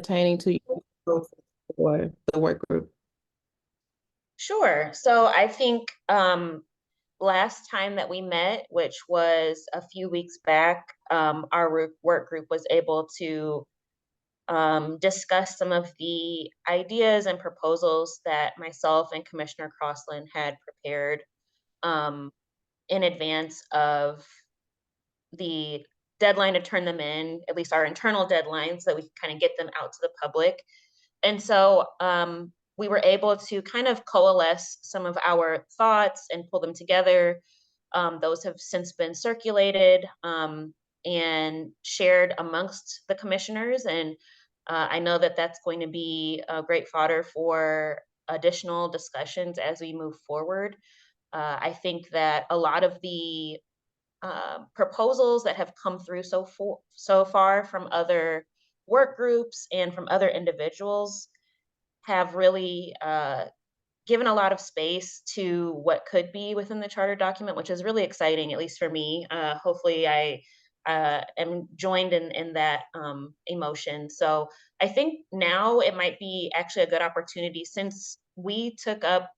pertaining to your proposal for the work group? Sure. So I think last time that we met, which was a few weeks back, our work group was able to discuss some of the ideas and proposals that myself and Commissioner Crossland had prepared um, in advance of the deadline to turn them in, at least our internal deadline, so we can kind of get them out to the public. And so we were able to kind of coalesce some of our thoughts and pull them together. Those have since been circulated and shared amongst the commissioners. And I know that that's going to be a great fodder for additional discussions as we move forward. I think that a lot of the proposals that have come through so far from other work groups and from other individuals have really given a lot of space to what could be within the charter document, which is really exciting, at least for me. Hopefully I am joined in that emotion. So I think now it might be actually a good opportunity, since we took up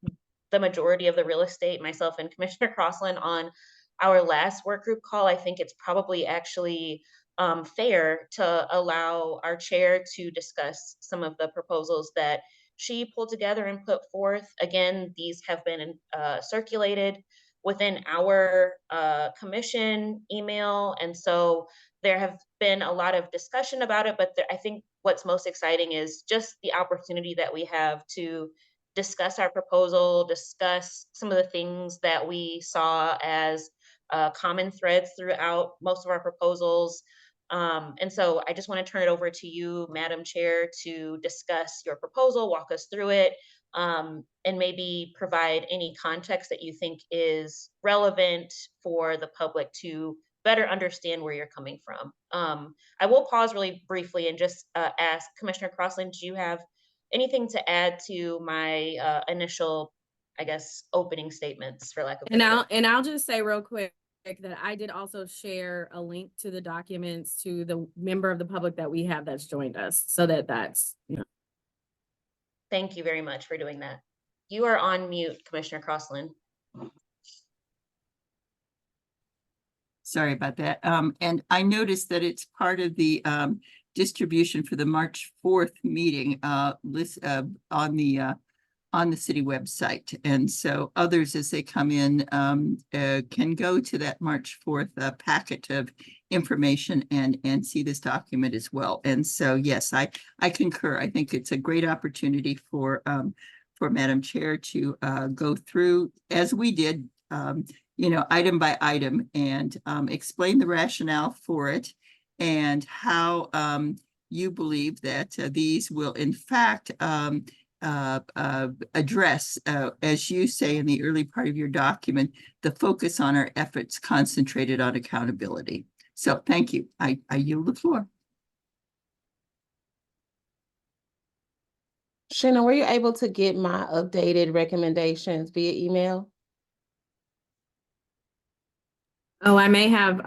the majority of the real estate, myself and Commissioner Crossland, on our last work group call. I think it's probably actually fair to allow our chair to discuss some of the proposals that she pulled together and put forth. Again, these have been circulated within our commission email. And so there have been a lot of discussion about it, but I think what's most exciting is just the opportunity that we have to discuss our proposal, discuss some of the things that we saw as common threads throughout most of our proposals. And so I just want to turn it over to you, Madam Chair, to discuss your proposal, walk us through it, and maybe provide any context that you think is relevant for the public to better understand where you're coming from. I will pause really briefly and just ask Commissioner Crossland, do you have anything to add to my initial, I guess, opening statements, for lack of a better word? And I'll just say real quick that I did also share a link to the documents to the member of the public that we have that's joined us, so that's, you know. Thank you very much for doing that. You are on mute, Commissioner Crossland. Sorry about that. And I noticed that it's part of the distribution for the March 4th meeting list on the city website. And so others, as they come in, can go to that March 4th packet of information and see this document as well. And so, yes, I concur. I think it's a great opportunity for Madam Chair to go through, as we did, item by item, and explain the rationale for it and how you believe that these will in fact address, as you say in the early part of your document, the focus on our efforts concentrated on accountability. So thank you. I yield the floor. Shannon, were you able to get my updated recommendations via email? Oh, I may have,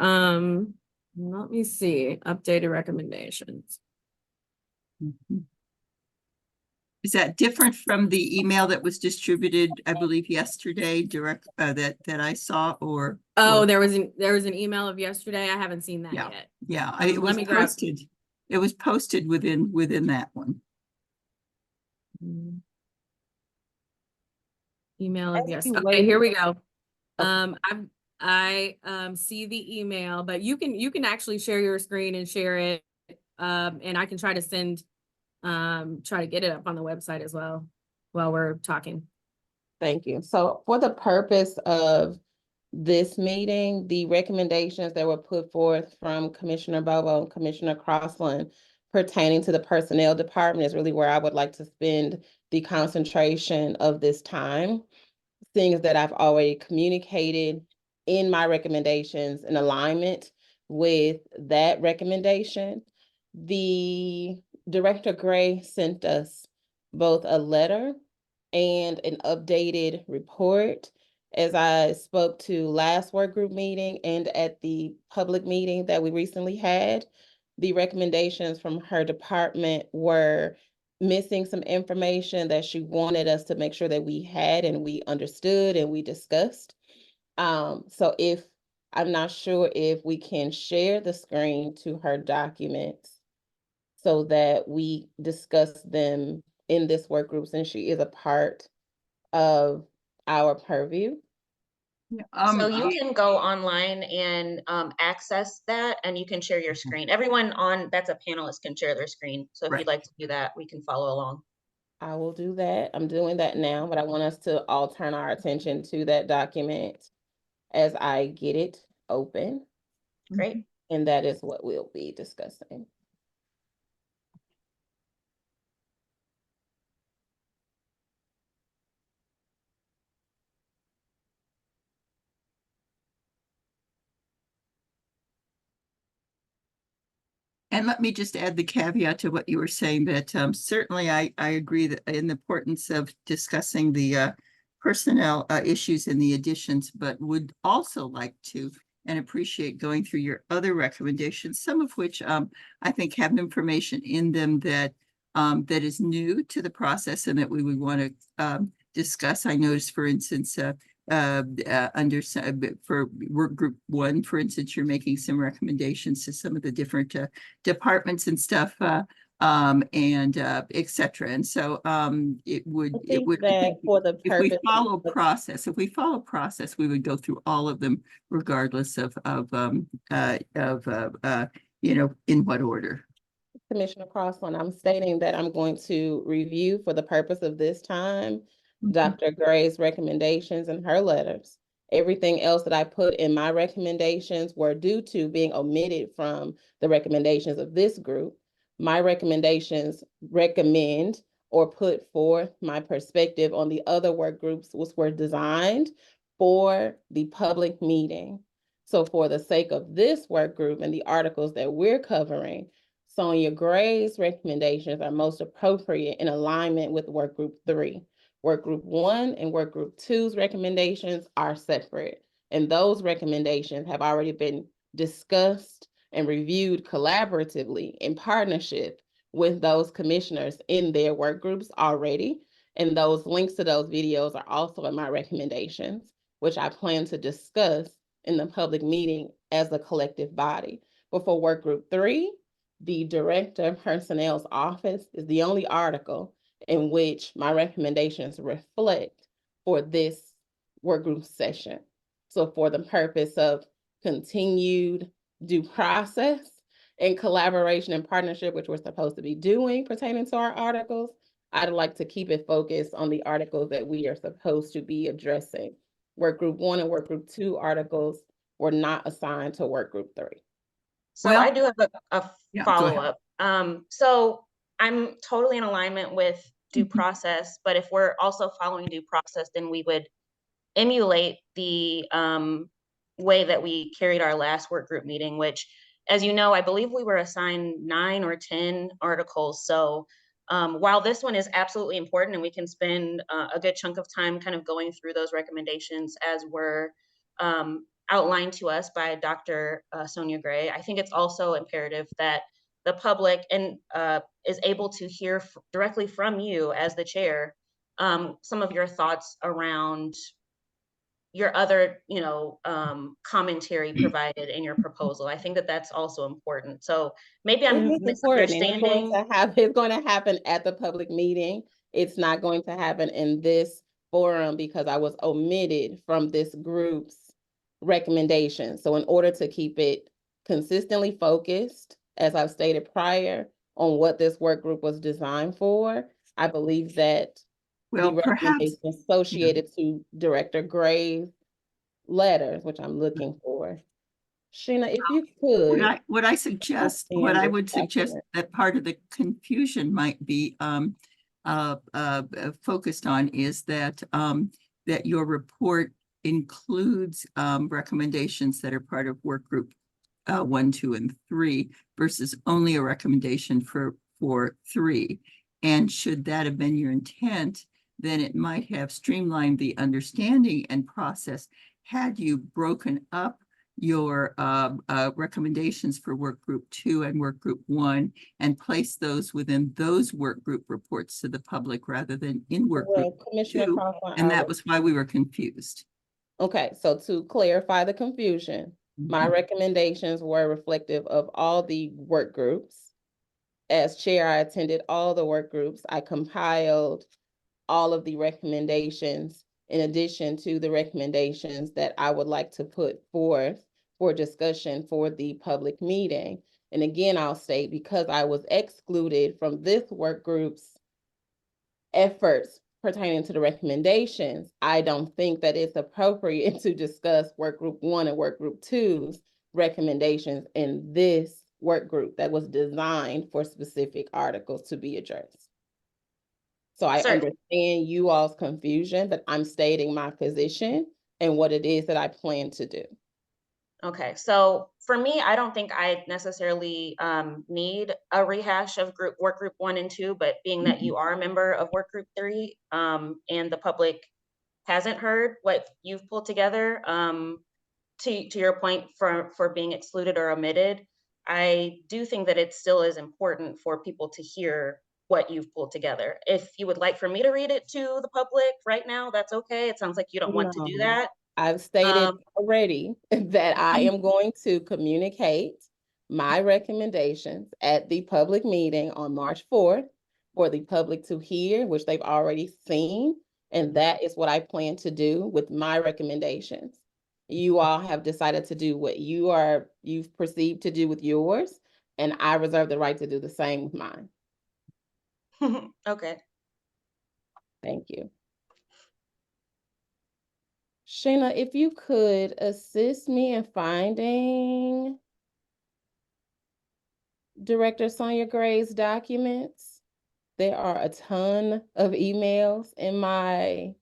let me see, updated recommendations. Mm-hmm. Is that different from the email that was distributed, I believe, yesterday, direct that I saw, or? Oh, there was an email of yesterday. I haven't seen that yet. Yeah, it was posted. It was posted within that one. Email of yesterday. Okay, here we go. I see the email, but you can actually share your screen and share it, and I can try to get it up on the website as well while we're talking. Thank you. So for the purpose of this meeting, the recommendations that were put forth from Commissioner Bobo and Commissioner Crossland pertaining to the personnel department is really where I would like to spend the concentration of this time. Things that I've already communicated in my recommendations in alignment with that recommendation. The Director Gray sent us both a letter and an updated report, as I spoke to last work group meeting and at the public meeting that we recently had. the recommendations from her department were missing some information that she wanted us to make sure that we had and we understood and we discussed. So I'm not sure if we can share the screen to her documents so that we discuss them in this work group since she is a part of our purview. So you can go online and access that, and you can share your screen. Everyone on that's a panelist can share their screen. So if Right. you'd like to do that, we can follow along. I will do that. I'm doing that now, but I want us to all turn our attention to that document as I get it open, Great. and that is what we'll be discussing. And let me just add the caveat to what you were saying that certainly I agree that in the importance of discussing the personnel issues and the additions, but would also like to and appreciate going through your other recommendations, some of which I think have information in them that that is new to the process and that we would want to discuss. I noticed, for instance, under for work group 1, for instance, you're making some recommendations to some of the different departments and stuff, and et cetera. And so it would that for the if we purpose follow process, we would go through all of them regardless of you know, in what order. Commissioner Crossland, I'm stating that I'm going to review for the purpose of this time, Dr. Gray's recommendations and her letters. Everything else that I put in my recommendations were due to being omitted from the recommendations of this group. My recommendations recommend or put forth my perspective on the other work groups, which were designed for the public meeting. So for the sake of this work group and the articles that we're covering, Sonia Gray's recommendations are most appropriate in alignment with Work Group 3. Work Group 1 and Work Group 2's recommendations are separate, and those recommendations have already been discussed and reviewed collaboratively in partnership with those commissioners in their work groups already. And those links to those videos are also in my recommendations, which I plan to discuss in the public meeting as a collective body. But for Work Group 3, the Director of Personnel's office is the only article in which my recommendations reflect for this work group session. So for the purpose of continued due process and collaboration and partnership, which we're supposed to be doing pertaining to our articles, I'd like to keep it focused on the articles that we are supposed to be addressing. Work Group 1 and Work Group 2 articles were not assigned to Work Group 3. So Well, I do have a yeah, go ahead. follow-up. So I'm totally in alignment with due process, but if we're also following due process, then we would emulate the way that we carried our last work group meeting, which, as you know, I believe we were assigned 9 or 10 articles. So while this one is absolutely important and we can spend a good chunk of time kind of going through those recommendations as were outlined to us by Dr. Sonia Gray, I think it's also imperative that the public is able to hear directly from you as the chair some of your thoughts around your other, commentary provided in your proposal. I think that that's also important. So maybe I'm It is important, and misunderstanding. it's going to happen at the public meeting. It's not going to happen in this forum because I was omitted from this group's recommendation. So in order to keep it consistently focused, as I've stated prior, on what this work group was designed for, I believe that Well, the perhaps, recommendation associated to Director Gray's letters, which I'm looking for. Sheena, if you could. what I suggest, what understand I this would suggest document. that part of the confusion might be focused on is that that your report includes recommendations that are part of work group 1, 2, and 3 versus only a recommendation for 3. And should that have been your intent, then it might have streamlined the understanding and process had you broken up your recommendations for work group 2 and work group 1 and place those within those work group reports to the public rather than in work Well, group Commissioner 2. Crossland, And that was why we were confused. okay, so to clarify the confusion, my recommendations were reflective of all the work groups. As chair, I attended all the work groups. I compiled all of the recommendations in addition to the recommendations that I would like to put forth for discussion for the public meeting. And again, I'll state, because I was excluded from this work group's efforts pertaining to the recommendations, I don't think that it's appropriate to discuss work group 1 and work group 2's recommendations in this work group that was designed for specific articles to be addressed. So I Certainly. understand you all's confusion, but I'm stating my position and what it is that I plan to do. Okay, so for me, I don't think I necessarily need a rehash of work group 1 and 2, but being that you are a member of work group 3 and the public hasn't heard what you've pulled together, to your point for being excluded or omitted, I do think that it still is important for people to hear what you've pulled together. If you would like for me to read it to the public right now, that's okay. It sounds like you don't want to do No. that. I've stated Um, already that I am going to communicate my recommendations at the public meeting on March 4th for the public to hear, which they've already seen. And that is what I plan to do with my recommendations. You all have decided to do what you've perceived to do with yours, and I reserve the right to do the same with mine. okay. Thank you. Shayna, if you could assist me in finding Director Sonia Gray's documents. There are a ton of emails in my,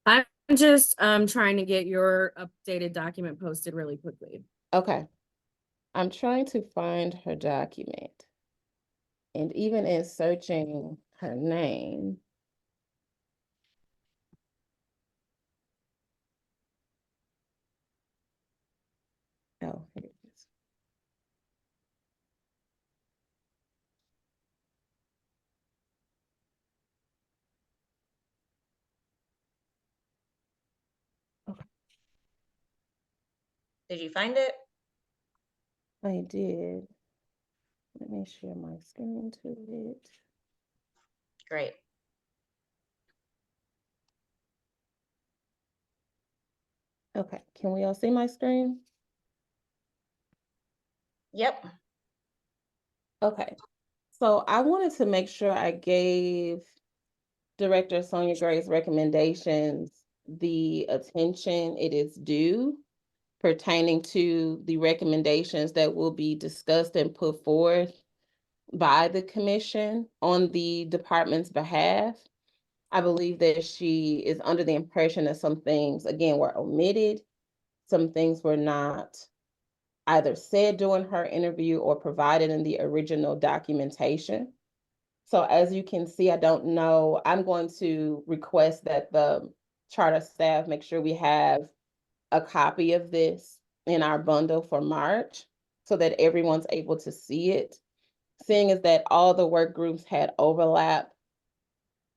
I'm just trying to get your updated document posted really quickly. okay. I'm trying to find her document. And even in searching her name, oh, here it is. Did you find it? I did. Let me share my screen to it. Great. Okay, can we all see my screen? Yep. Okay, so I wanted to make sure I gave Director Sonia Gray's recommendations the attention it is due pertaining to the recommendations that will be discussed and put forth by the commission on the department's behalf. I believe that she is under the impression that some things, again, were omitted. Some things were not either said during her interview or provided in the original documentation. So as you can see, I don't know, I'm going to request that the charter staff make sure we have a copy of this in our bundle for March so that everyone's able to see it. Seeing as that all the work groups had overlap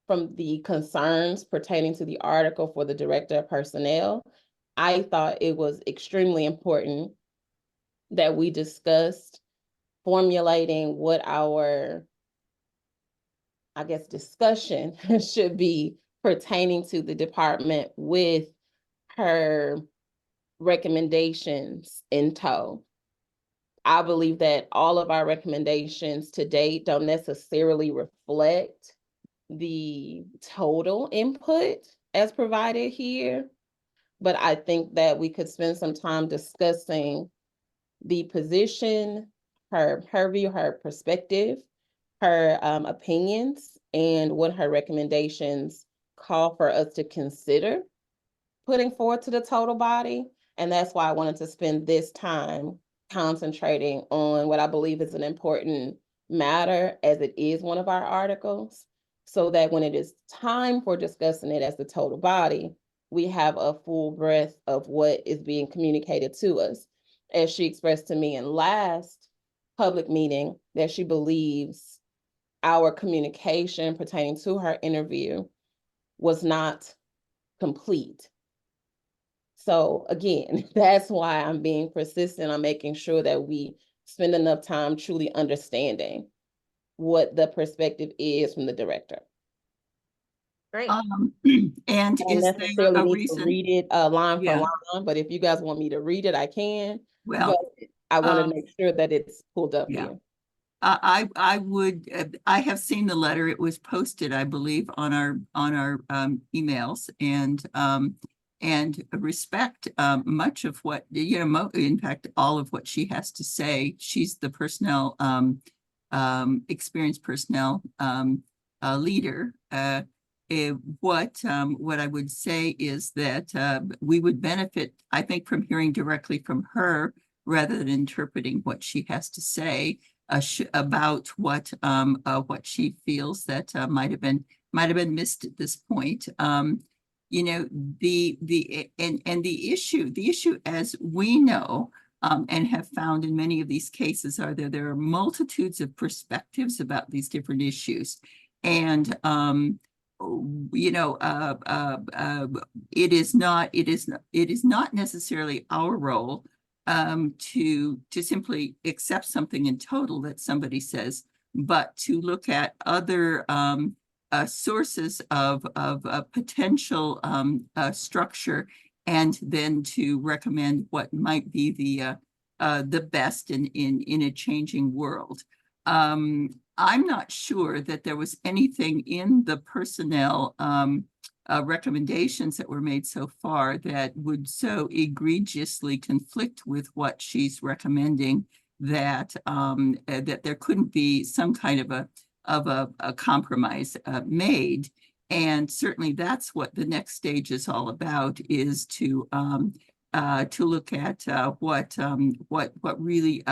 from the concerns pertaining to the article for the Director of Personnel, I thought it was extremely important that we discussed formulating what our, I guess, discussion should be pertaining to the department with her recommendations in tow. I believe that all of our recommendations to date don't necessarily reflect the total input as provided here, but I think that we could spend some time discussing the position, her view, her perspective, her opinions, and what her recommendations call for us to consider putting forward to the total body. And that's why I wanted to spend this time concentrating on what I believe is an important matter, as it is one of our articles, so that when it is time for discussing it as the total body, we have a full breadth of what is being communicated to us. As she expressed to me in last public meeting, that she believes our communication pertaining to her interview was not complete. So again, that's why I'm being persistent on making sure that we spend enough time truly understanding what the perspective is from the director. Great. And I don't is there necessarily a need to reason? read it line for Yeah. line, but if you guys want me to read it, I can. But Well, I want to um, make sure that it's pulled up yeah. here. I would, I have seen the letter. It was posted, I believe, on our emails, and respect much of what, you know, in fact, all of what she has to say. She's the personnel experienced personnel leader. What I would say is that we would benefit, I think, from hearing directly from her rather than interpreting what she has to say about what she feels that might have been missed at this point. You know, the issue, as we know, and have found in many of these cases, are there are multitudes of perspectives about these different issues, and you know, it is not necessarily our role to simply accept something in total that somebody says, but to look at other sources of potential structure, and then to recommend what might be the best in a changing world. I'm not sure that there was anything in the personnel recommendations that were made so far that would so egregiously conflict with what she's recommending that that there couldn't be some kind of a compromise made. And certainly that's what the next stage is all about, is to look at what really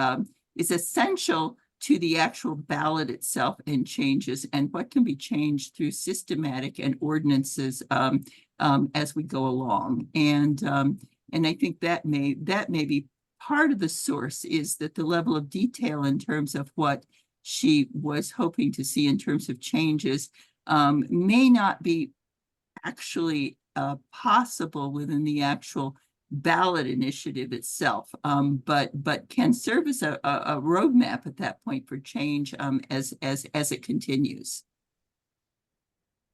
is essential to the actual ballot itself and changes, and what can be changed through systematic and ordinances as we go along. And I think that may be part of the source, is that the level of detail in terms of what she was hoping to see in terms of changes may not be actually possible within the actual ballot initiative itself, but can serve as a roadmap at that point for change as it continues.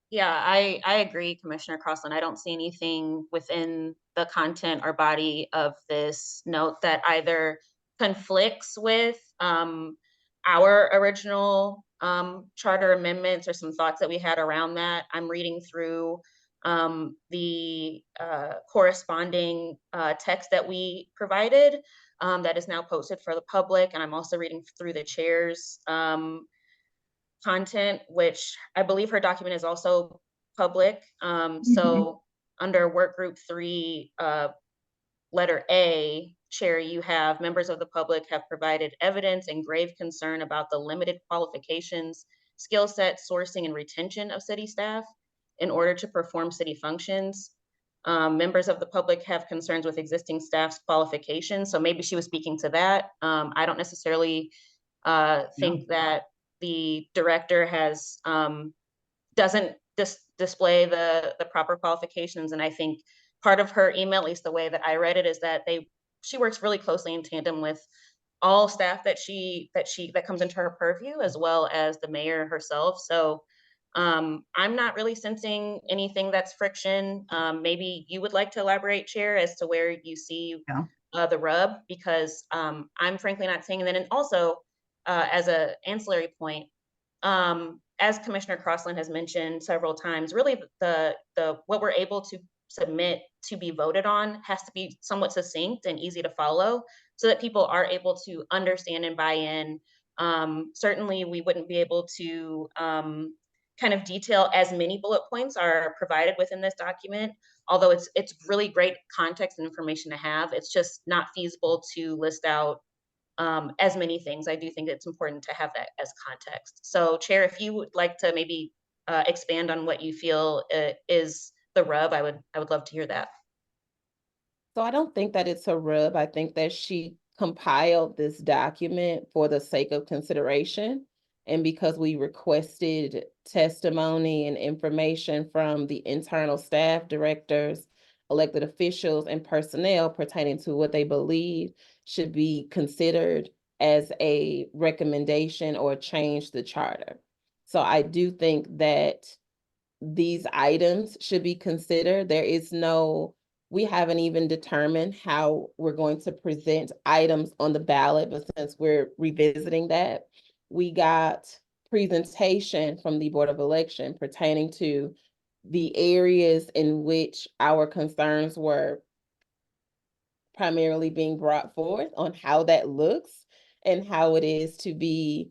Yeah, I agree, Commissioner Crossland. I don't see anything within the content or body of this note that either conflicts with our original charter amendments or some thoughts that we had around that. I'm reading through the corresponding text that we provided that is now posted for the public, and I'm also reading through the chair's content, which I believe her document is also public. So under Workgroup 3, letter A, Chair, you have members of the public have provided evidence and grave concern about the limited qualifications, skill set, sourcing, and retention of city staff in order to perform city functions. Members of the public have concerns with existing staff's qualifications. So maybe she was speaking to that. I don't necessarily think that the director has doesn't display the proper qualifications. And I think part of her email, at least the way that I read it, is that she works really closely in tandem with all staff that comes into her purview, as well as the mayor herself. So I'm not really sensing anything that's friction. Maybe you would like to elaborate, Chair, as to where you see the rub, because I'm frankly not seeing it. And also, as a ancillary point, as Commissioner Crossland has mentioned several times, really the what we're able to submit to be voted on has to be somewhat succinct and easy to follow, so that people are able to understand and buy in. Certainly, we wouldn't be able to kind of detail as many bullet points are provided within this document, although it's really great context and information to have. It's just not feasible to list out as many things. I do think it's important to have that as context. So, Chair, if you would like to maybe expand on what you feel is the rub, I would love to hear that. So I don't think that it's a rub. I think that she compiled this document for the sake of consideration. And because we requested testimony and information from the internal staff, directors, elected officials, and personnel pertaining to what they believe should be considered as a recommendation or change the charter. So I do think that these items should be considered. We haven't even determined how we're going to present items on the ballot, but since we're revisiting that, we got presentation from the Board of Election pertaining to the areas in which our concerns were primarily being brought forth on how that looks and how it is to be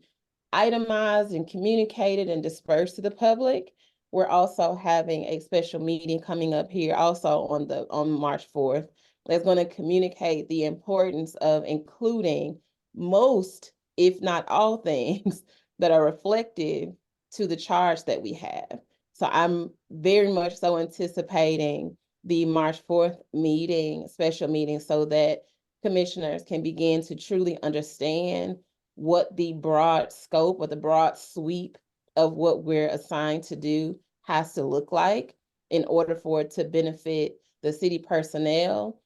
itemized and communicated and dispersed to the public. We're also having a special meeting coming up here also on March 4th that's going to communicate the importance of including most, if not all things that are reflective to the charge that we have. So I'm very much so anticipating the March 4th meeting, special meeting, so that commissioners can begin to truly understand what the broad scope or the broad sweep of what we're assigned to do has to look like in order for it to benefit the city personnel,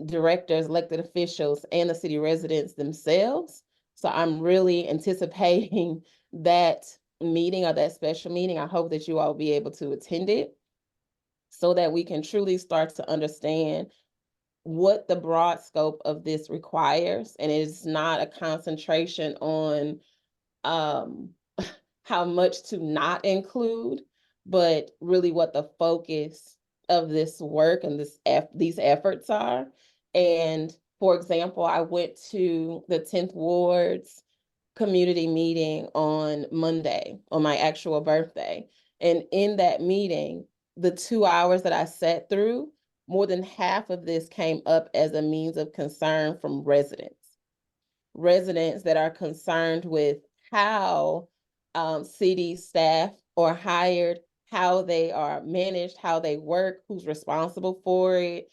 directors, elected officials, and the city residents themselves. So I'm really anticipating that meeting or that special meeting. I hope that you all will be able to attend it so that we can truly start to understand what the broad scope of this requires. And it's not a concentration on how much to not include, but really what the focus of this work and these efforts are. And for example, I went to the 10th Ward's community meeting on Monday, on my actual birthday. And in that meeting, the 2 hours that I sat through, more than half of this came up as a means of concern from residents that are concerned with how city staff are hired, how they are managed, how they work, who's responsible for it,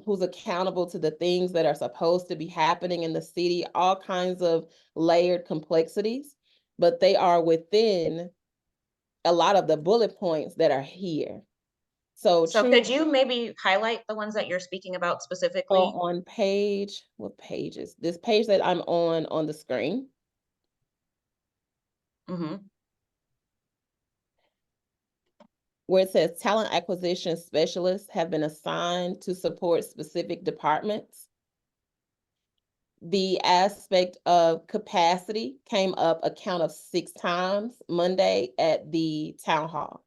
who's accountable to the things that are supposed to be happening in the city, all kinds of layered complexities, but they are within a lot of the bullet points that are here. So Could you maybe highlight the ones that you're speaking about specifically? on what pages? This page that I'm on the screen. Mm-hmm. Where it says talent acquisition specialists have been assigned to support specific departments. The aspect of capacity came up a count of 6 times Monday at the town hall.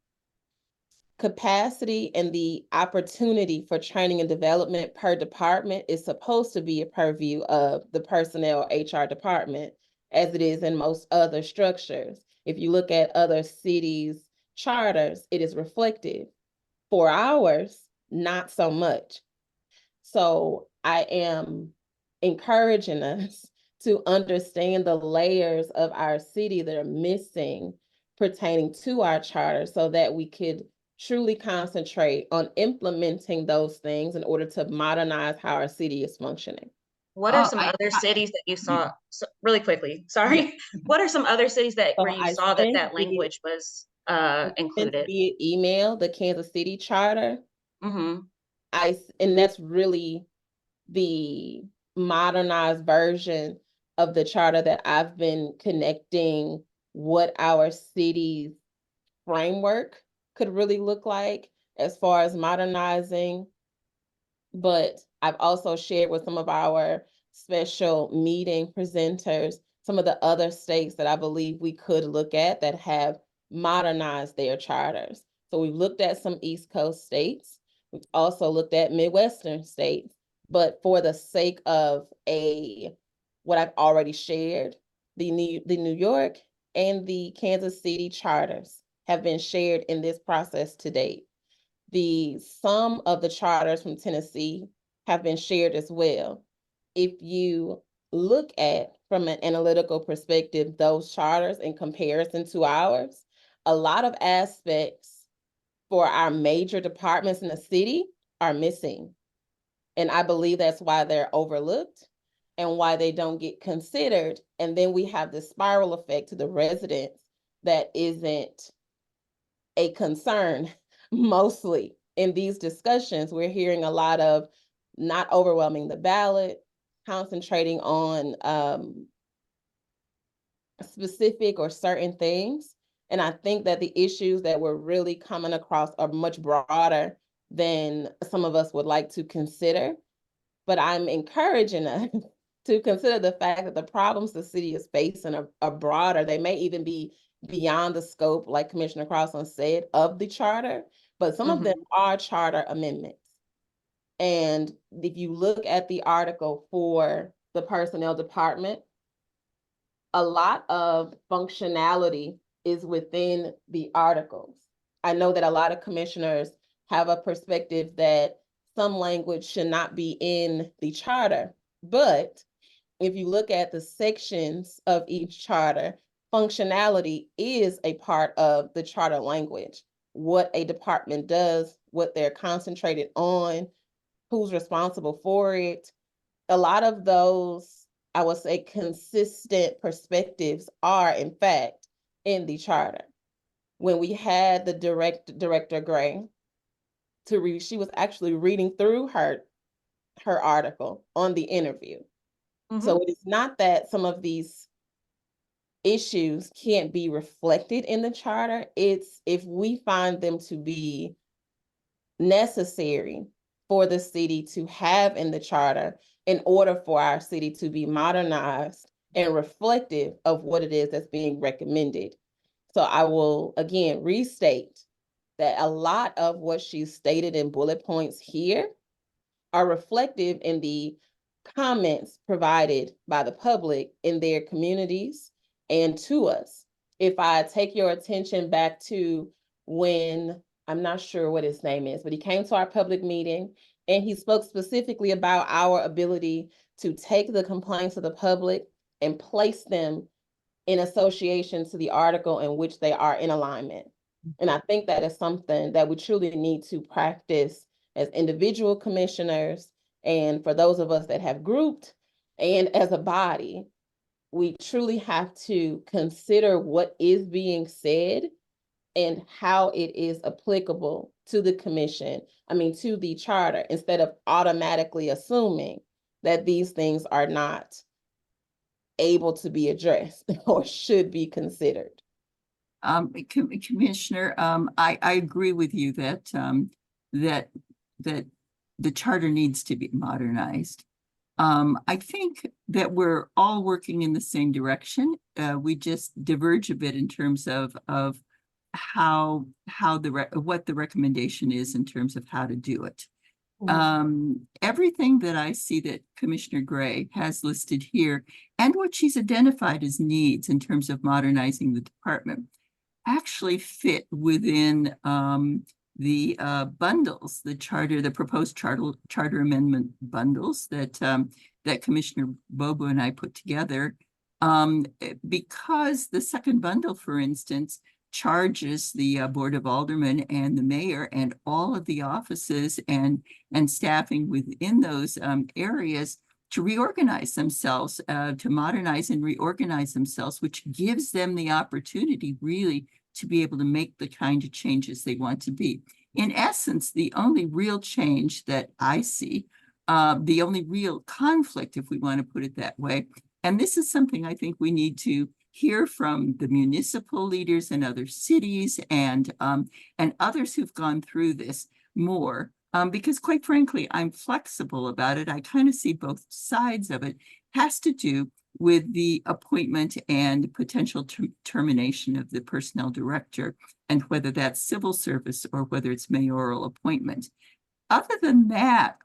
Capacity and the opportunity for training and development per department is supposed to be a purview of the personnel HR department, as it is in most other structures. If you look at other cities' charters, it is reflective. For ours, not so much. So I am encouraging us to understand the layers of our city that are missing pertaining to our charter so that we could truly concentrate on implementing those things in order to modernize how our city is functioning. What are some other cities that you saw, really quickly, sorry. Yeah. What are some other cities that where you I saw that sent language was included? via email, the Kansas City charter. Mm-hmm. And that's really the modernized version of the charter that I've been connecting what our city's framework could really look like as far as modernizing. But I've also shared with some of our special meeting presenters some of the other states that I believe we could look at that have modernized their charters. So we've looked at some East Coast states. We've also looked at Midwestern states. But for the sake of what I've already shared, the New York and the Kansas City charters have been shared in this process to date. Some of the charters from Tennessee have been shared as well. If you look at, from an analytical perspective, those charters in comparison to ours, a lot of aspects for our major departments in the city are missing. And I believe that's why they're overlooked and why they don't get considered. And then we have this spiral effect to the residents that isn't a concern. Mostly in these discussions, we're hearing a lot of not overwhelming the ballot, concentrating on specific or certain things. And I think that the issues that we're really coming across are much broader than some of us would like to consider. But I'm encouraging us to consider the fact that the problems the city is facing are broader. They may even be beyond the scope, like Commissioner Crossland said, of the charter, but some of them are charter amendments. And if you look at the article for the personnel department, a lot of functionality is within the articles. I know that a lot of commissioners have a perspective that some language should not be in the charter, but if you look at the sections of each charter, functionality is a part of the charter language. What a department does, what they're concentrated on, who's responsible for it. A lot of those, I would say, consistent perspectives are, in fact, in the charter. When we had the Director Gray to read, she was actually reading through her article on the interview. So it's not that some of these issues can't be reflected in the charter. It's if we find them to be necessary for the city to have in the charter in order for our city to be modernized and reflective of what it is that's being recommended. So I will again restate that a lot of what she stated in bullet points here are reflective in the comments provided by the public in their communities and to us. If I take your attention back to when, I'm not sure what his name is, but he came to our public meeting and he spoke specifically about our ability to take the complaints of the public and place them in association to the article in which they are in alignment. And I think that is something that we truly need to practice as individual commissioners. And for those of us that have grouped and as a body, we truly have to consider what is being said and how it is applicable to the commission, to the charter, instead of automatically assuming that these things are not able to be addressed or should be considered. Commissioner, I agree with you that that the charter needs to be modernized. I think that we're all working in the same direction. We just diverge a bit in terms of how what the recommendation is in terms of how to do it. Everything that I see that Commissioner Gray has listed here and what she's identified as needs in terms of modernizing the department actually fit within the bundles, the proposed charter amendment bundles that that Commissioner Bobo and I put together. Because the second bundle, for instance, charges the Board of Aldermen and the mayor and all of the offices and staffing within those areas to reorganize themselves, to modernize and reorganize themselves, which gives them the opportunity really to be able to make the kind of changes they want to be. In essence, the only real change that I see, the only real conflict, if we want to put it that way, and this is something I think we need to hear from the municipal leaders in other cities and others who've gone through this more, because quite frankly, I'm flexible about it. I kind of see both sides of it. Has to do with the appointment and potential termination of the personnel director, and whether that's civil service or whether it's mayoral appointment. Other than that,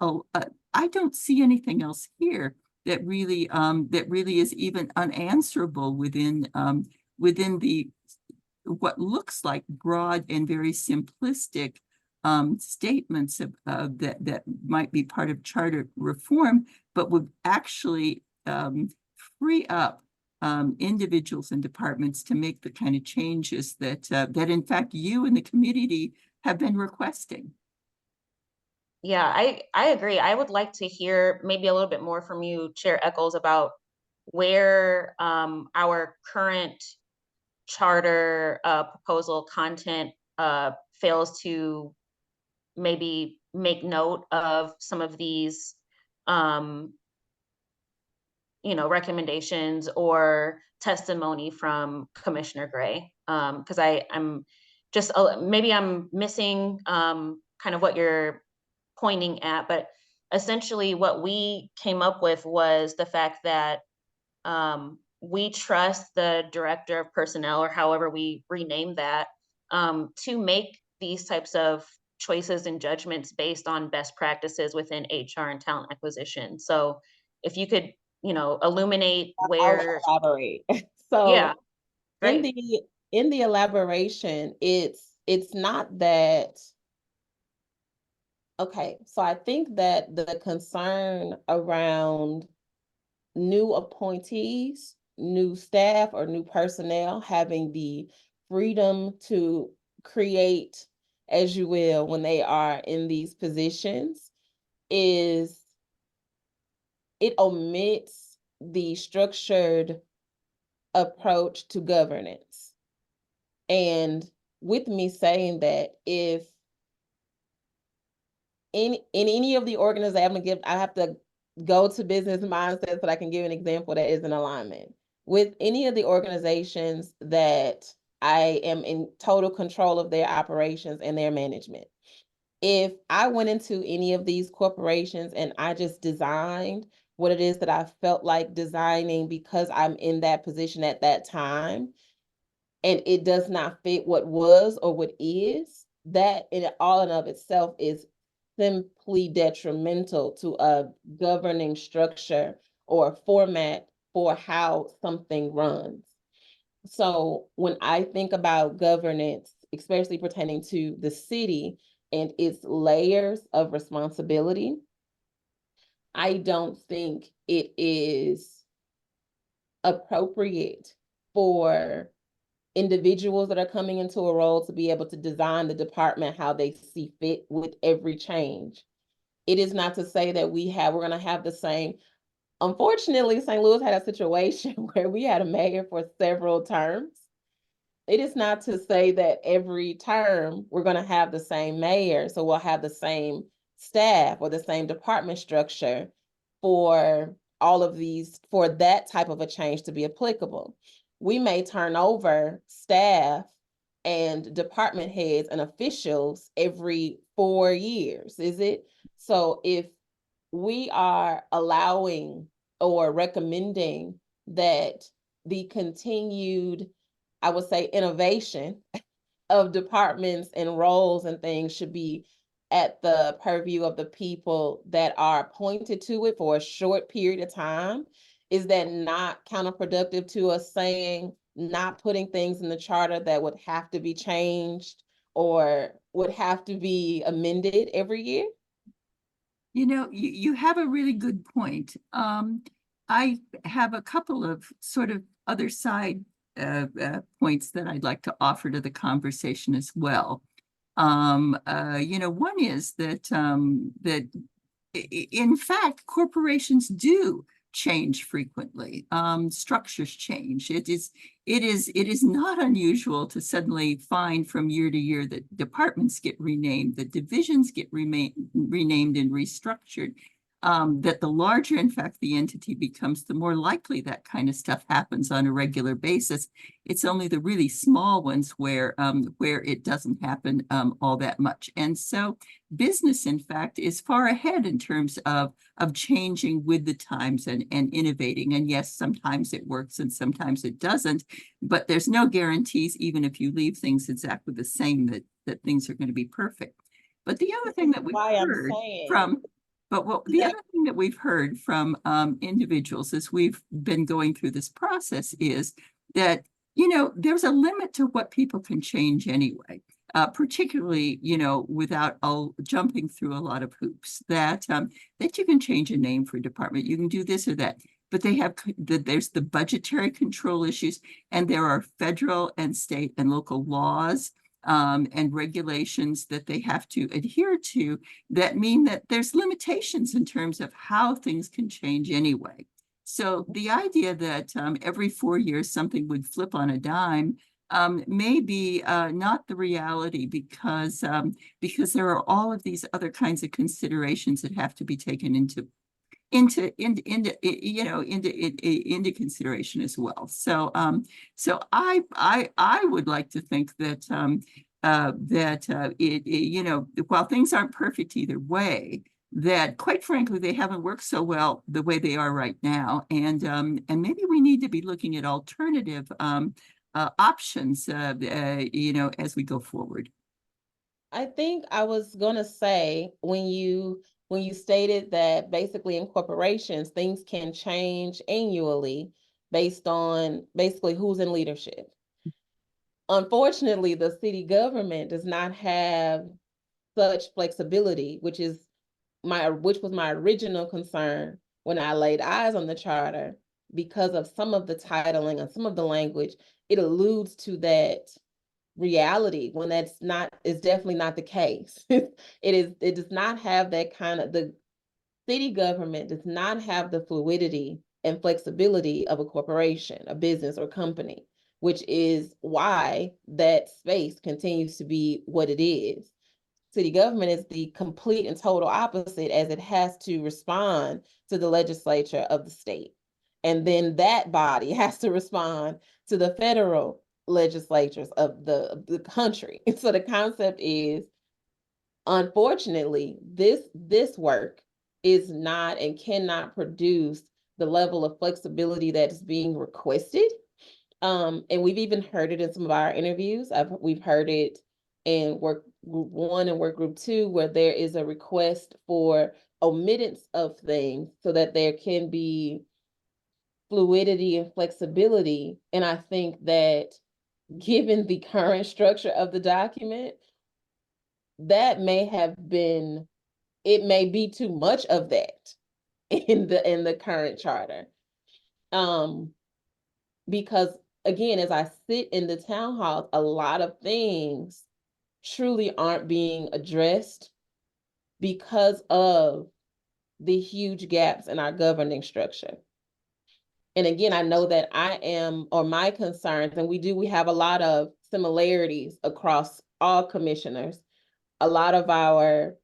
I don't see anything else here that really is even unanswerable within the what looks like broad and very simplistic statements of that might be part of charter reform, but would actually free up individuals and departments to make the kind of changes that in fact you and the community have been requesting. Yeah, I agree. I would like to hear maybe a little bit more from you, Chair Eccles, about where our current charter proposal content fails to maybe make note of some of these recommendations or testimony from Commissioner Gray. Because I'm just maybe I'm missing kind of what you're pointing at, but essentially what we came up with was the fact that we trust the director of personnel, or however we rename that, to make these types of choices and judgments based on best practices within HR and talent acquisition. So if you could, illuminate I'll where, elaborate. yeah, So in great. the elaboration, it's not that. Okay, so I think that the concern around new appointees, new staff, or new personnel having the freedom to create as you will when they are in these positions is it omits the structured approach to governance. And with me saying that, if in any of the organizations, I have to go to business mindsets, but I can give an example that is in alignment. With any of the organizations that I am in total control of their operations and their management, if I went into any of these corporations and I just designed what it is that I felt like designing because I'm in that position at that time, and it does not fit what was or what is, that in all and of itself is simply detrimental to a governing structure or format for how something runs. So when I think about governance, especially pertaining to the city and its layers of responsibility, I don't think it is appropriate for individuals that are coming into a role to be able to design the department how they see fit with every change. It is not to say that we're going to have the same. Unfortunately, St. Louis had a situation where we had a mayor for several terms. It is not to say that every term we're going to have the same mayor, so we'll have the same staff or the same department structure for all of these, for that type of a change to be applicable. We may turn over staff and department heads and officials every 4 years, is it? So if we are allowing or recommending that the continued, I would say, innovation of departments and roles and things should be at the purview of the people that are appointed to it for a short period of time, is that not counterproductive to us saying not putting things in the charter that would have to be changed or would have to be amended every year? You have a really good point. I have a couple of sort of other side points that I'd like to offer to the conversation as well. One is that in fact, corporations do change frequently. Structures change. It is not unusual to suddenly find from year to year that departments get renamed, that divisions get renamed and restructured. That the larger, in fact, the entity becomes, the more likely that kind of stuff happens on a regular basis. It's only the really small ones where it doesn't happen all that much. And so business, in fact, is far ahead in terms of changing with the times and innovating. And yes, sometimes it works and sometimes it doesn't, but there's no guarantees, even if you leave things exactly the same, that things are going to be perfect. But the other thing that we've heard from the other thing that we've heard from individuals as we've been going through this process is that, there's a limit to what people can change anyway, particularly, without jumping through a lot of hoops, that you can change a name for a department, you can do this or that. But there's the budgetary control issues, and there are federal and state and local laws and regulations that they have to adhere to that mean that there's limitations in terms of how things can change anyway. So the idea that every 4 years something would flip on a dime may be not the reality, because there are all of these other kinds of considerations that have to be taken into consideration as well. So I would like to think that while things aren't perfect either way, that quite frankly they haven't worked so well the way they are right now, and maybe we need to be looking at alternative options as we go forward. I think I was gonna say, when you stated that basically in corporations, things can change annually based on basically who's in leadership. Unfortunately, the city government does not have such flexibility, which was my original concern when I laid eyes on the charter, because of some of the titling and some of the language. It alludes to that reality when is definitely not the case. It does not have that kind of, the city government does not have the fluidity and flexibility of a corporation, a business or company, which is why that space continues to be what it is. City government is the complete and total opposite, as it has to respond to the legislature of the state. And then that body has to respond to the federal legislatures of the country. So the concept is, unfortunately, this work is not and cannot produce the level of flexibility that is being requested. And we've even heard it in some of our interviews. We've heard it in Work Group 1 and Work Group 2, where there is a request for omittance of things so that there can be fluidity and flexibility. And I think that given the current structure of the document, that it may be too much of that in the current charter. Because again, as I sit in the town hall, a lot of things truly aren't being addressed because of the huge gaps in our governing structure. And again, I know that my concerns, and we have a lot of similarities across all commissioners. A lot of our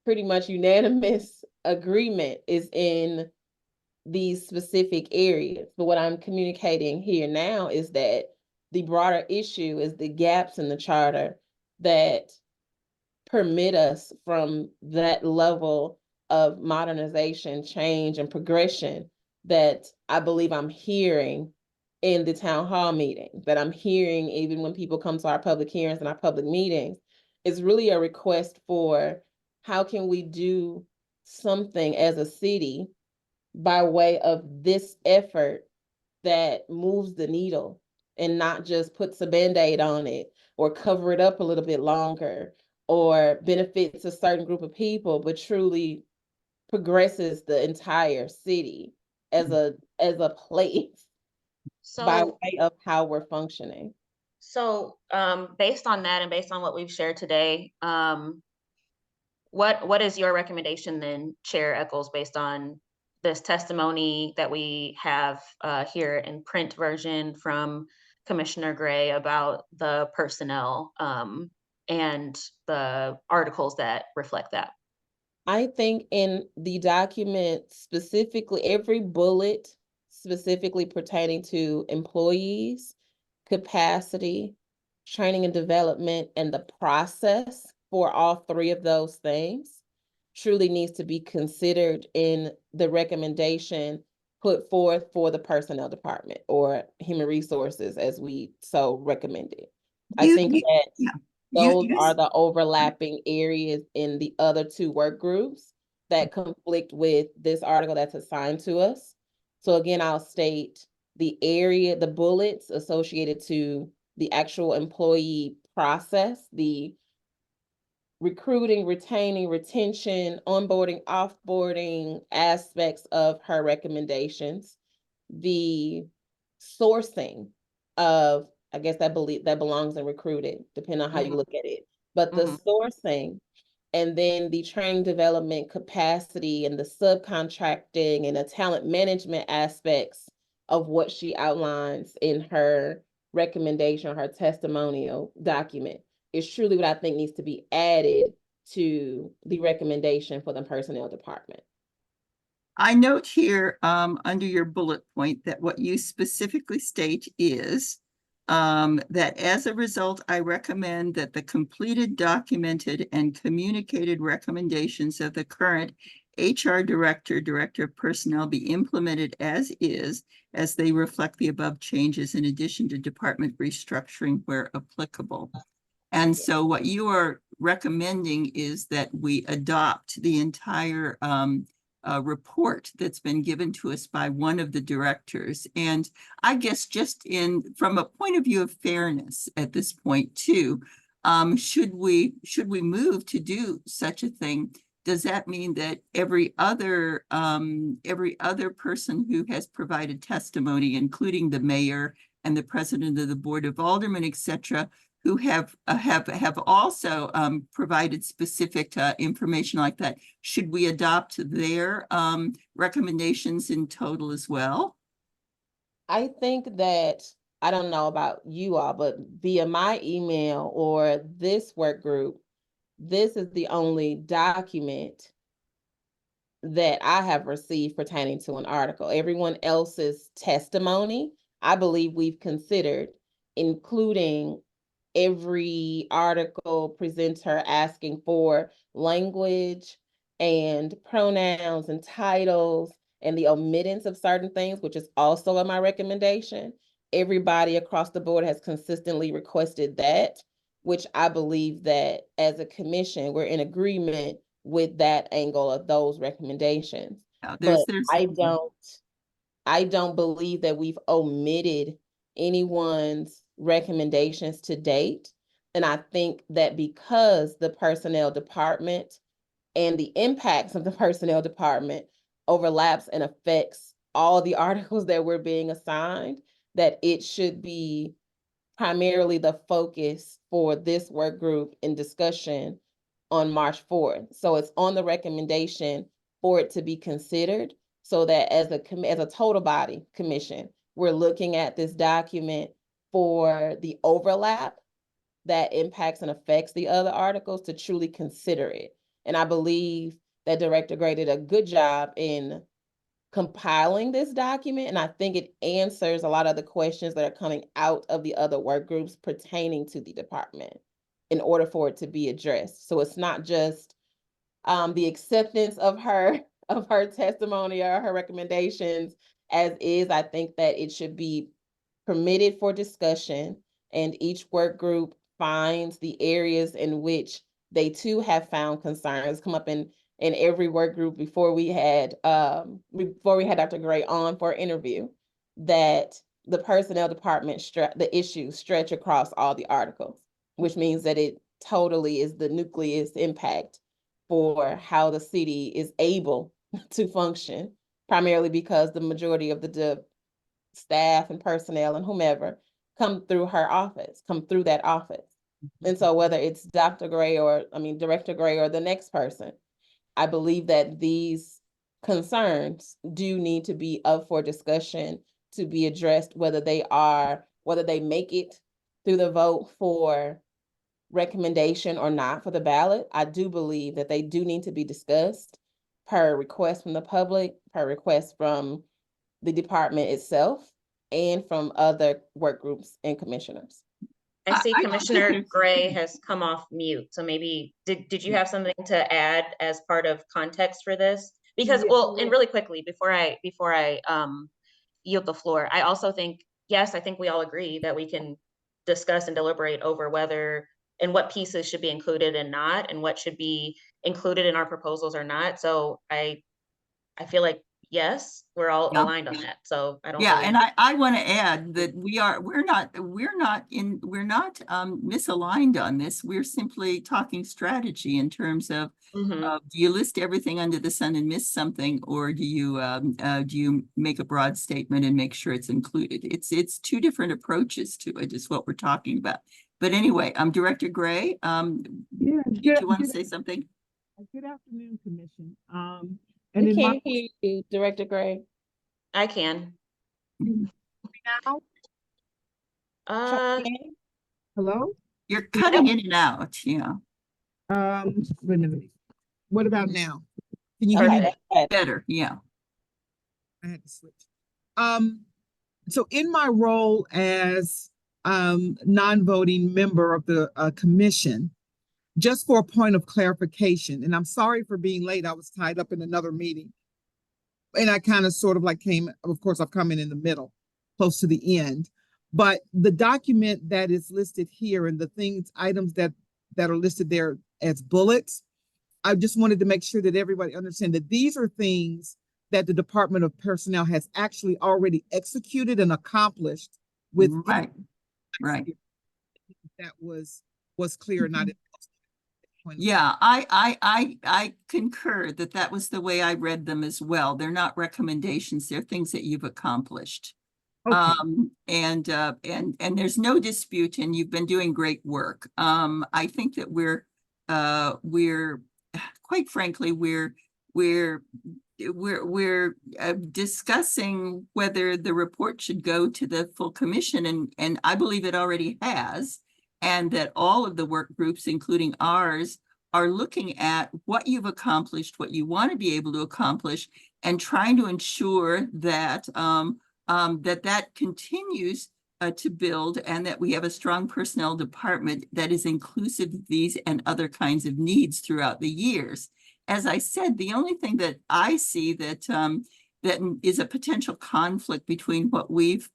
pretty much unanimous agreement is in these specific areas. But what I'm communicating here now is that the broader issue is the gaps in the charter that permit us from that level of modernization, change, and progression that I believe I'm hearing in the town hall meeting, that I'm hearing even when people come to our public hearings and our public meetings. Is really a request for how can we do something as a city by way of this effort that moves the needle, and not just puts a Band-Aid on it or cover it up a little bit longer or benefits a certain group of people, but truly progresses the entire city as a place by So, way of how we're functioning. based on that and based on what we've shared today, what is your recommendation then, Chair Eccles, based on this testimony that we have here in print version from Commissioner Gray about the personnel and the articles that reflect that? I think in the document specifically, every bullet specifically pertaining to employees, capacity, training and development, and the process for all three of those things truly needs to be considered in the recommendation put forth for the personnel department or human resources, as we so recommended. I think that Yeah. those are the overlapping areas in the other two work groups that conflict with this article that's assigned to us. So again, I'll state the bullets associated to the actual employee process, the recruiting, retaining, retention, onboarding, offboarding aspects of her recommendations, the sourcing of I guess that belongs in recruited, depending on how you Mhm. look at it. But the Mhm. sourcing and then the training development capacity and the subcontracting and the talent management aspects of what she outlines in her recommendation, her testimonial document is truly what I think needs to be added to the recommendation for the personnel department. I note here, under your bullet point that what you specifically state is that as a result, I recommend that the completed, documented, and communicated recommendations of the current HR director, director of personnel be implemented as is, as they reflect the above changes in addition to department restructuring where applicable. And so what you are recommending is that we adopt the entire report that's been given to us by one of the directors. And I guess just from a point of view of fairness at this point too, should we move to do such a thing? Does that mean that every other person who has provided testimony, including the mayor and the president of the board of aldermen, etc., who have also provided specific information like that, should we adopt their recommendations in total as well? I think that, I don't know about you all, but via my email or this work group, this is the only document that I have received pertaining to an article. Everyone else's testimony, I believe we've considered, including every article presenter asking for language and pronouns and titles and the omittance of certain things, which is also in my recommendation. Everybody across the board has consistently requested that, which I believe that as a commission, we're in agreement with that angle of those recommendations. But I don't believe that we've omitted anyone's recommendations to date. And I think that because the personnel department and the impacts of the personnel department overlaps and affects all the articles that we're being assigned, that it should be primarily the focus for this work group in discussion on March 4th. So it's on the recommendation for it to be considered so that as a total body commission, we're looking at this document for the overlap that impacts and affects the other articles to truly consider it. And I believe that Director Gray did a good job in compiling this document, and I think it answers a lot of the questions that are coming out of the other work groups pertaining to the department in order for it to be addressed. So it's not just the acceptance of her testimony or her recommendations as is. I think that it should be permitted for discussion, and each work group finds the areas in which they too have found concerns come up in every work group before we had Dr. Gray on for an interview, that the personnel department the issues stretch across all the articles, which means that it totally is the nucleus impact for how the city is able to function, primarily because the majority of the staff and personnel and whomever come through that office. And so whether it's Dr. Gray Director Gray or the next person, I believe that these concerns do need to be up for discussion to be addressed, whether they make it through the vote for recommendation or not for the ballot. I do believe that they do need to be discussed per request from the public, per request from the department itself, and from other work groups and commissioners. I see I don't think Commissioner there's- Gray has come off mute, so maybe, did you have something to add as part of context for this? Because, well, and really quickly, before I yield the floor, I also think, yes, I think we all agree that we can discuss and deliberate over whether and what pieces should be included and not, and what should be included in our proposals or not. So I feel like yes, we're all Yeah. aligned on that. So I don't Yeah, really. and I want to add that we're not misaligned on this. We're simply talking strategy in terms of Mhm. do you list everything under the sun and miss something, or do you make a broad statement and make sure it's included? It's two different approaches to it, is what we're talking about. But anyway, Director Gray, Yeah, did you want to say something? good afternoon, Commission. And We in my can't hear you, Director Gray. I can. now, Try Uh, again. hello? You're cutting in and out, yeah. Wait a minute. What about now? Can you hear me? Okay. Better, yeah. I had to switch. Um, so in my role as non-voting member of the commission, just for a point of clarification, and I'm sorry for being late, I was tied up in another meeting. And I kind of sort of like of course, I've come in the middle, close to the end. But the document that is listed here and the items that are listed there as bullets, I just wanted to make sure that everybody understand that these are things that the Department of Personnel has actually already executed and accomplished with Right, right. that was clear, not Yeah, I concur that that was the way I read them as well. They're not recommendations, they're things that you've accomplished. okay. And there's no dispute, and you've been doing great work. I think that we're quite frankly, we're discussing whether the report should go to the full commission, and I believe it already has, and that all of the work groups, including ours, are looking at what you've accomplished, what you want to be able to accomplish, and trying to ensure that that continues to build, and that we have a strong personnel department that is inclusive of these and other kinds of needs throughout the years. As I said, the only thing that I see that that is a potential conflict between what we've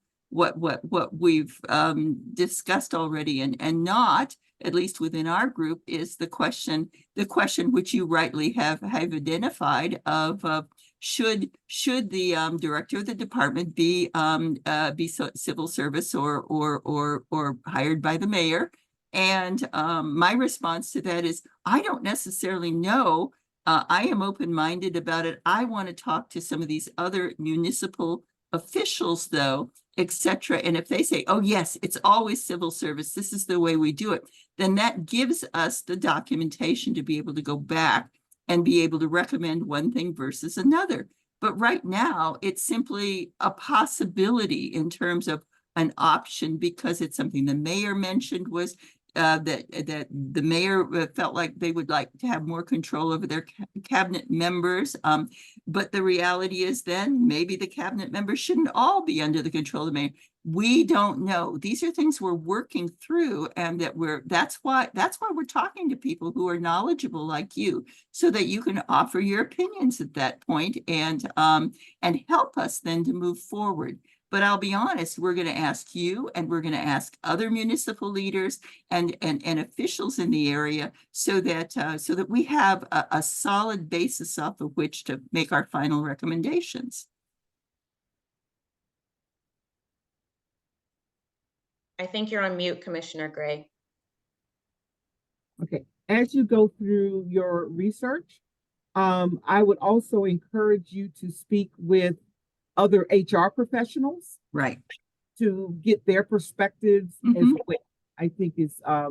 discussed already and not, at least within our group, is the question which you rightly have identified of should the director of the department be civil service or hired by the mayor? And my response to that is, I don't necessarily know. I am open-minded about it. I want to talk to some of these other municipal officials, though, etc. And if they say, oh, yes, it's always civil service, this is the way we do it, then that gives us the documentation to be able to go back and be able to recommend one thing versus another. But right now, it's simply a possibility in terms of an option, because it's something the mayor mentioned was that the mayor felt like they would like to have more control over their cabinet members. But the reality is then maybe the cabinet members shouldn't all be under the control of the mayor. We don't know. These are things we're working through, and that's why we're talking to people who are knowledgeable like you, so that you can offer your opinions at that point and help us then to move forward. But I'll be honest, we're going to ask you, and we're going to ask other municipal leaders and officials in the area, so that we have a solid basis off of which to make our final recommendations. I think you're on mute, Commissioner Gray. Okay. As you go through your research, I would also encourage you to speak with other HR professionals, right, to get their perspectives as well. I think is a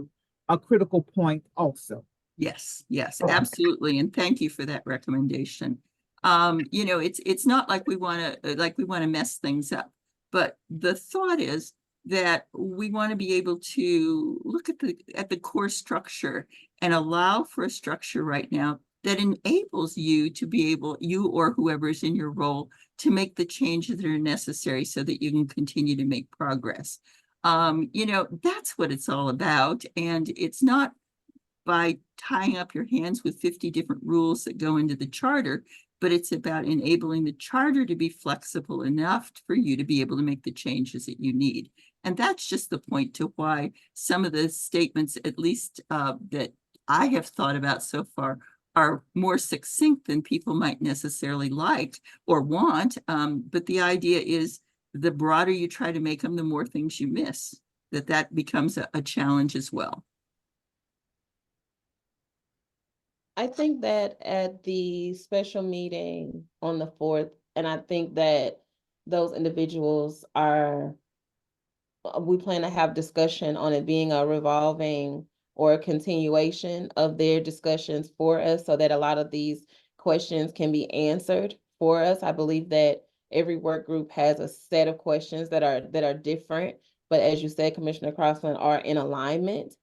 critical point also. Yes, absolutely. And thank you for that recommendation. It's not like we want to mess things up, but the thought is that we want to be able to look at the core structure and allow for a structure right now that enables you to be able, you or whoever is in your role, to make the changes that are necessary so that you can continue to make progress. That's what it's all about. And it's not by tying up your hands with 50 different rules that go into the charter, but it's about enabling the charter to be flexible enough for you to be able to make the changes that you need. And that's just the point to why some of the statements, at least that I have thought about so far, are more succinct than people might necessarily like or want. But the idea is the broader you try to make them, the more things you miss, that becomes a challenge as well. I think that at the special meeting on the 4th, and I think that those individuals are, we plan to have discussion on it being a revolving or a continuation of their discussions for us so that a lot of these questions can be answered for us. I believe that every work group has a set of questions that are different, but as you said, Commissioner Crossland, are in alignment.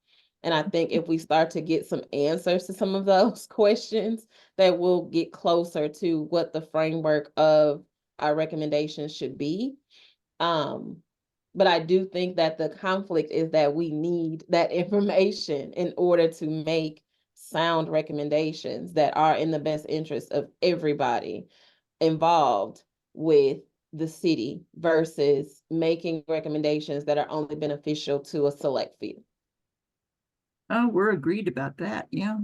And I think if we start to get some answers to some of those questions, that we'll get closer to what the framework of our recommendations should be. But I do think that the conflict is that we need that information in order to make sound recommendations that are in the best interest of everybody involved with the city versus making recommendations that are only beneficial to a select few. Oh, we're agreed about that. Yeah.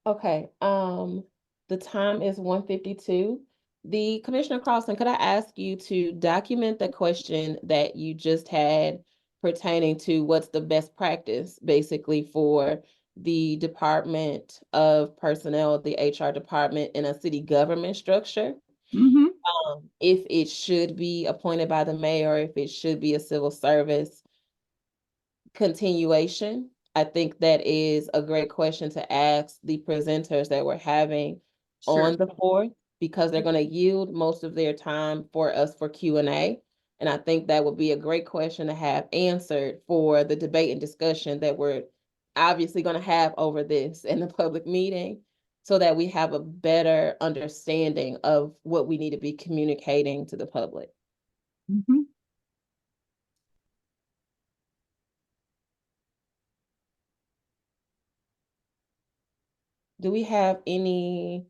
Okay, the time is 1:52. The Commissioner Crossman, could I ask you to document the question that you just had pertaining to what's the best practice basically for the Department of Personnel, the HR department in a city government structure? Mm-hmm. If it should be appointed by the mayor, if it should be a civil service continuation. I think that is a great question to ask the presenters that we're having Sure. on the 4th, because they're going to yield most of their time for us for Q&A. And I think that would be a great question to have answered for the debate and discussion that we're obviously going to have over this in the public meeting, so that we have a better understanding of what we need to be communicating to the public. Mm-hmm. Do we have any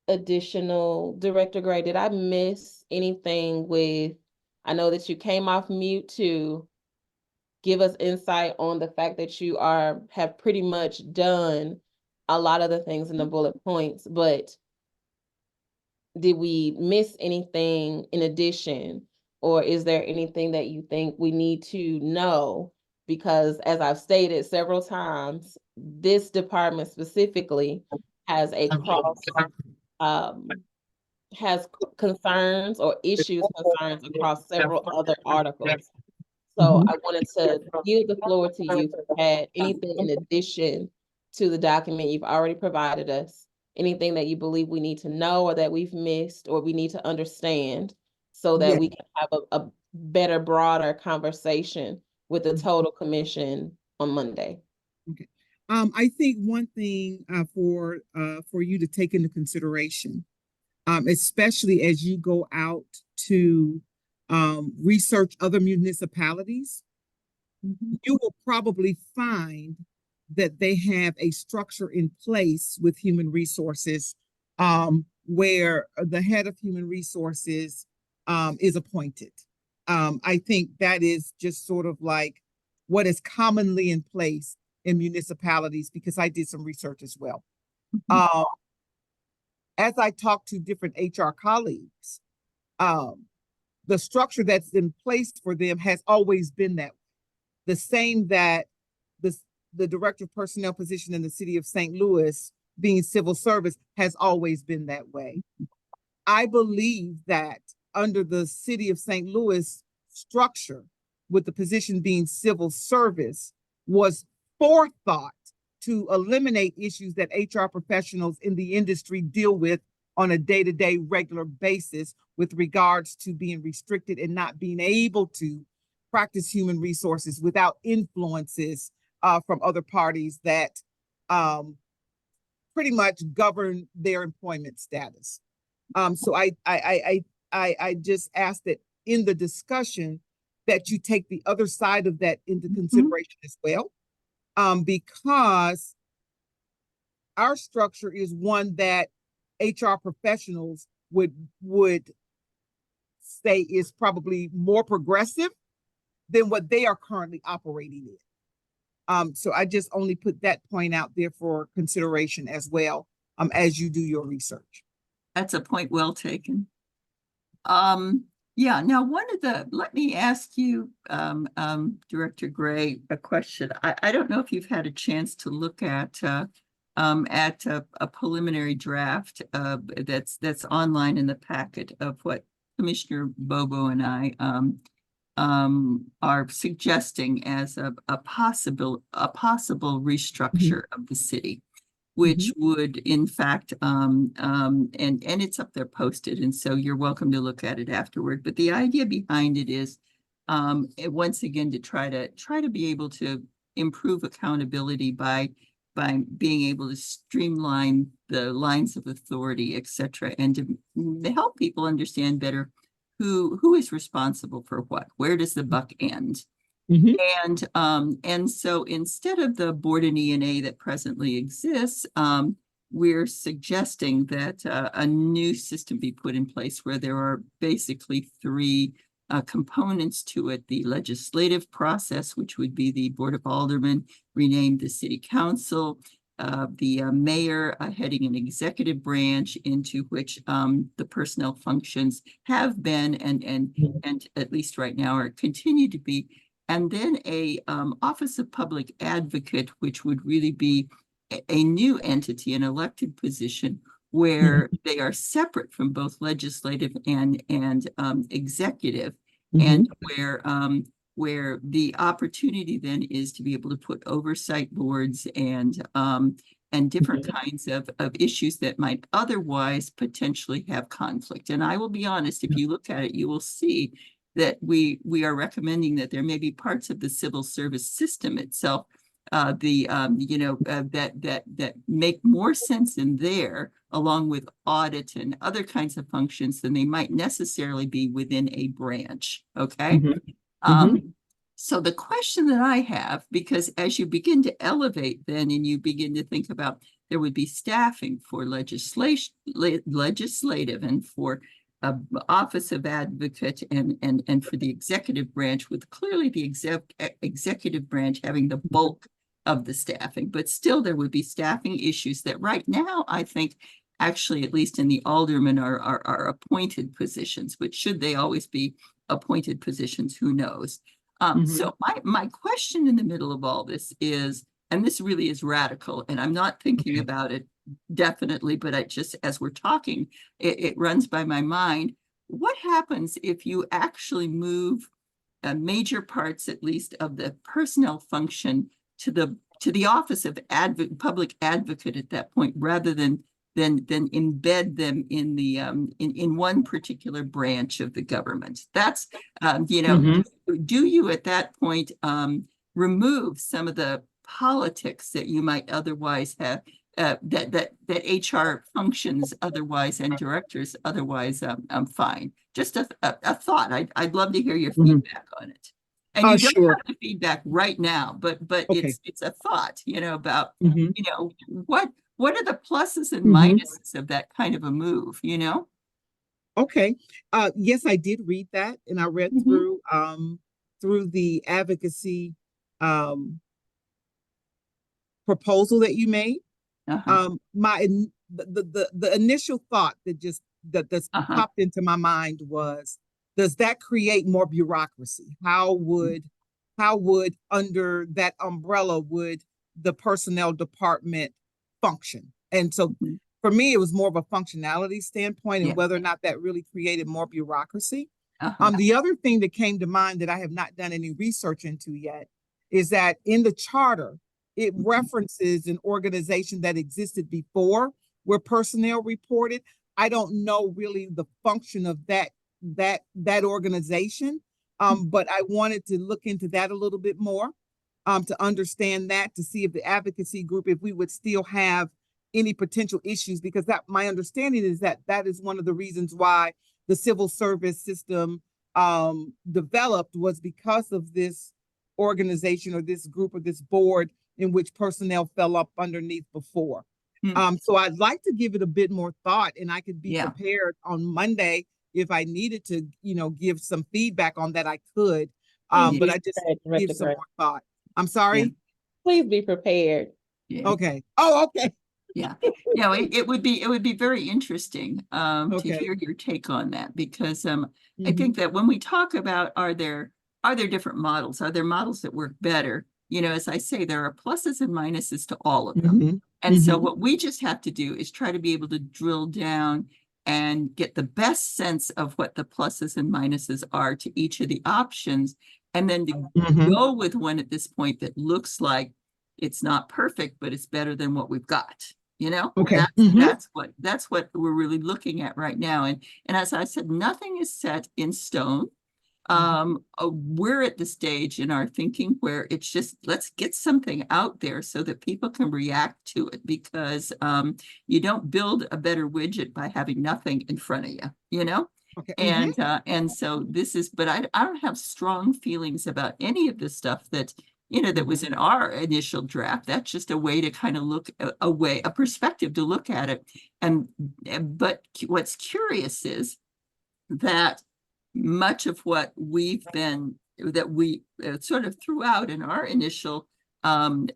additional, Director Gray, did I miss anything with, I know that you came off mute to give us insight on the fact that you have pretty much done a lot of the things in the bullet points, but did we miss anything in addition? Or is there anything that you think we need to know? Because as I've stated several times, this department specifically has a um, has concerns or concerns across several other articles. So I wanted to yield the floor to you if you had anything in addition to the document you've already provided us, anything that you believe we need to know or that we've missed or we need to understand, so that Yeah. we can have a better, broader conversation with the total commission on Monday. Okay. I think one thing for you to take into consideration, especially as you go out to research other municipalities, Mm-hmm. you will probably find that they have a structure in place with human resources, where the head of human resources is appointed. I think that is just sort of like what is commonly in place in municipalities, because I did some research as well. Mm-hmm. As I talk to different HR colleagues, the structure that's in place for them has always been that way. The same that the director of personnel position in the city of St. Louis, being civil service, has always been that way. I believe that under the city of St. Louis structure, with the position being civil service, was forethought to eliminate issues that HR professionals in the industry deal with on a day-to-day regular basis, with regards to being restricted and not being able to practice human resources without influences from other parties that pretty much govern their employment status. So I just ask that in the discussion that you take the other side of that into consideration as well, because our structure is one that HR professionals would say is probably more progressive than what they are currently operating in. So I just only put that point out there for consideration as well, as you do your research. That's a point well taken. Yeah, now let me ask you, Director Gray, a question. I don't know if you've had a chance to look at a preliminary draft that's online in the packet of what Commissioner Bobo and I are suggesting as a possible restructure of the city, which would in fact and it's up there posted, and so you're welcome to look at it afterward. But the idea behind it is once again to try to be able to improve accountability by being able to streamline the lines of authority, etc., and to help people understand better who is responsible for what, where does the buck end. And so instead of the board and E&A that presently exists, we're suggesting that a new system be put in place where there are basically three components to it: the legislative process, which would be the Board of Aldermen renamed the City Council, the mayor heading an executive branch into which the personnel functions have been and at least right now are continue to be, and then a Office of Public Advocate, which would really be a new entity, an elected position, where they are separate from both legislative and executive, and where the opportunity then is to be able to put oversight boards and different kinds of issues that might otherwise potentially have conflict. And I will be honest, if you look at it, you will see that we are recommending that there may be parts of the civil service system itself that make more sense in there, along with audit and other kinds of functions, than they might necessarily be within a branch. Okay. So the question that I have, because as you begin to elevate then and you begin to think about, there would be staffing for legislative and for Office of Advocate and for the executive branch, with clearly the executive branch having the bulk of the staffing, but still there would be staffing issues that right now I think actually, at least in the aldermen, are appointed positions, but should they always be appointed positions, who knows? So my question in the middle of all this is, and this really is radical, and I'm not thinking about it definitely, but I just, as we're talking, it runs by my mind. What happens if you actually move major parts, at least, of the personnel function to the Office of Public Advocate at that point, rather than embed them in the in one particular branch of the government? That's do you at that point remove some of the politics that you might otherwise have, that HR functions otherwise and directors otherwise find? Just a thought. I'd love to hear your feedback on it. And you don't have the feedback right now, but it's a thought, about what are the pluses and minuses of that kind of a move, Okay. Yes, I did read that, and I read through the advocacy proposal that you made. The initial thought that popped into my mind was, does that create more bureaucracy? How would under that umbrella would the personnel department function? And so for me, it was more of a functionality standpoint, and whether or not that really created more bureaucracy. The other thing that came to mind that I have not done any research into yet is that in the charter, it references an organization that existed before where personnel reported. I don't know really the function of that organization, but I wanted to look into that a little bit more, to understand that, to see if the advocacy group, if we would still have any potential issues, because that my understanding is that is one of the reasons why the civil service system developed, was because of this organization or this group or this board in which personnel fell up underneath before. So I'd like to give it a bit more thought, and I could be prepared on Monday if I needed to, give some feedback on that. I could, but I just give some more thought. I'm sorry. Please be prepared. Yeah. Okay. Oh, okay. Yeah, no, it would be very interesting to Okay. hear your take on that, because I Mhm. think that when we talk about are there different models? Are there models that work better? You know, as I say, there are pluses and minuses to all of them. Mhm. And so Mhm. what we just have to do is try to be able to drill down and get the best sense of what the pluses and minuses are to each of the options, and then to Mhm. go with one at this point that looks like it's not perfect, but it's better than what we've got. You know, Okay. that's Mhm. that's what we're really looking at right now. And as I said, nothing is set in stone. We're at the stage in our thinking where it's just, let's get something out there so that people can react to it, because you don't build a better widget by having nothing in front of you, you know? Okay. Mhm. And so this is, but I don't have strong feelings about any of the stuff that, you know, that was in our initial draft. That's just a way to kind of look a perspective to look at it. And but what's curious is that much of what we've been, that we sort of threw out in our initial game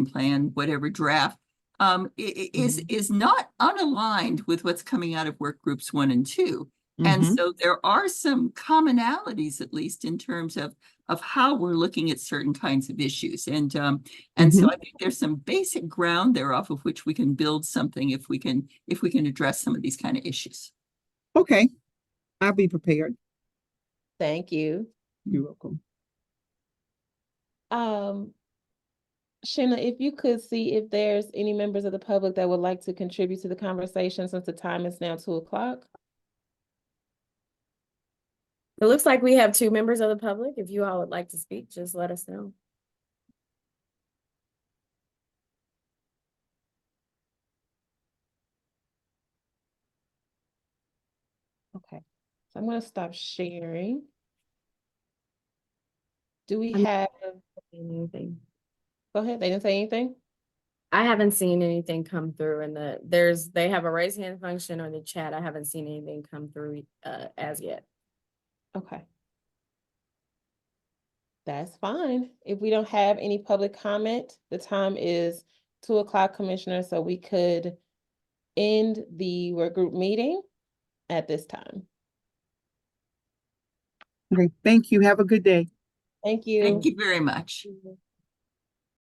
plan, whatever draft, is not unaligned with what's coming out of work groups 1 and 2. And Mhm. so there are some commonalities, at least in terms of how we're looking at certain kinds of issues. And so I think there's some basic ground there off of which we can build something if we can address some of these kind of issues. Okay. I'll be prepared. Thank you. You're welcome. Shanna, if you could see if there's any members of the public that would like to contribute to the conversation, since the time is now 2 o'clock. It looks like we have 2 members of the public. If you all would like to speak, just let us know. Okay, so I'm going to stop sharing. Do we I'm- have, Anything? go ahead, they didn't say anything? I haven't seen anything come through in they have a raise hand function or the chat. I haven't seen anything come through as yet. Okay. That's fine. If we don't have any public comment, the time is 2 o'clock, Commissioner, so we could end the work group meeting at this time. Okay. Thank you. Have a good day. Thank you. Thank you very much.